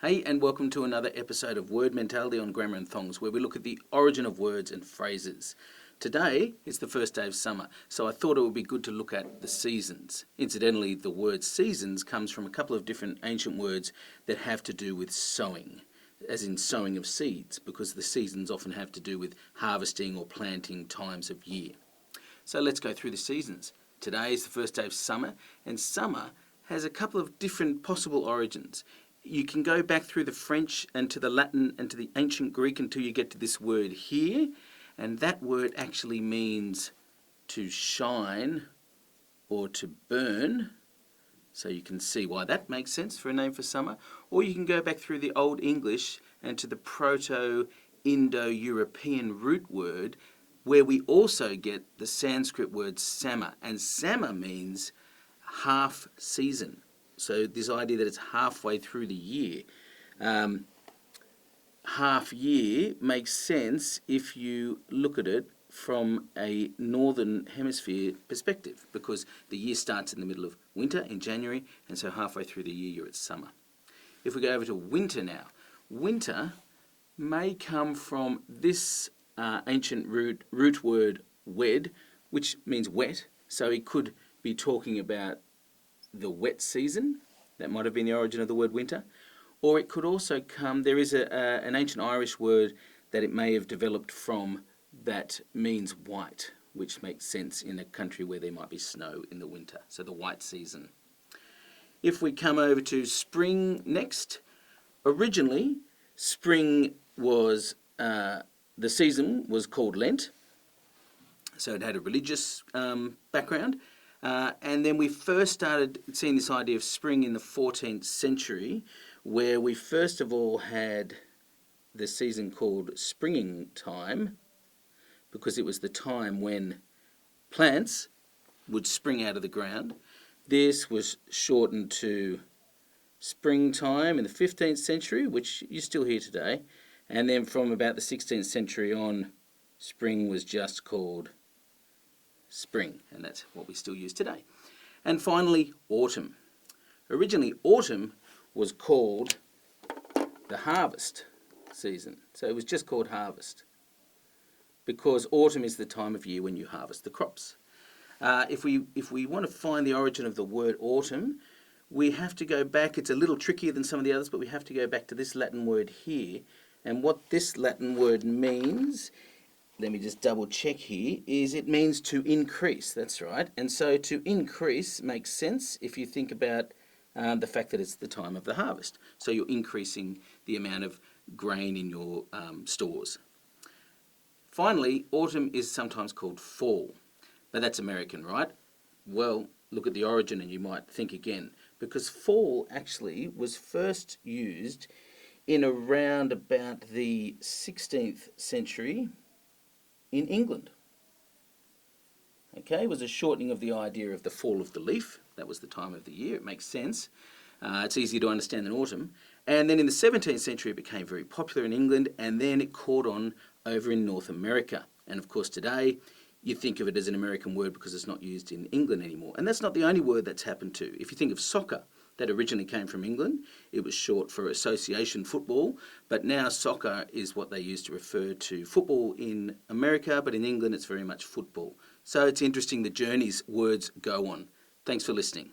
Hey, and welcome to another episode of Word Mentality on Grammar and Thongs, where we look at the origin of words and phrases. Today is the first day of summer, so I thought it would be good to look at the seasons. Incidentally, the word seasons comes from a couple of different ancient words that have to do with sowing, as in sowing of seeds, because the seasons often have to do with harvesting or planting times of year. So let's go through the seasons. Today is the first day of summer, and summer has a couple of different possible origins. You can go back through the French and to the Latin and to the ancient Greek until you get to this word here, and that word actually means to shine or to burn. So you can see why that makes sense for a name for summer. Or you can go back through the Old English and to the Proto-Indo-European root word, where we also get the Sanskrit word sama, and sama means half season. So this idea that it's halfway through the year. Half year makes sense if you look at it from a northern hemisphere perspective, because the year starts in the middle of winter in January, and so halfway through the year you're at summer. If we go over to winter now, winter may come from this ancient root word wed, which means wet. So he could be talking about the wet season. That might have been the origin of the word winter. Or it could also come, there is an ancient Irish word that it may have developed from that means white, which makes sense in a country where there might be snow in the winter, so the white season. If we come over to spring next, originally spring was, the season was called Lent, so it had a religious background. And then we first started seeing this idea of spring in the 14th century, where we first of all had the season called springing time, because it was the time when plants would spring out of the ground. This was shortened to springtime in the 15th century, which you still hear today. And then from about the 16th century on, spring was just called spring, and that's what we still use today. And finally, autumn. Originally, autumn was called the harvest season. So it was just called harvest, because autumn is the time of year when you harvest the crops. If we want to find the origin of the word autumn, we have to go back. It's a little trickier than some of the others, but we have to go back to this Latin word here. And what this Latin word means, let me just double check here, is it means to increase. That's right. And so to increase makes sense if you think about the fact that it's the time of the harvest. So you're increasing the amount of grain in your stores. Finally, autumn is sometimes called fall, but that's American, right? Well, look at the origin and you might think again, because fall actually was first used in around about the 16th century in England. Okay, it was a shortening of the idea of the fall of the leaf. That was the time of the year. It makes sense. It's easier to understand than autumn. And then in the 17th century, it became very popular in England, and then it caught on over in North America. And of course, today, you think of it as an American word because it's not used in England anymore. And that's not the only word that's happened to. If you think of soccer, that originally came from England. It was short for association football, but now soccer is what they use to refer to football in America, but in England it's very much football. So it's interesting the journeys words go on. Thanks for listening.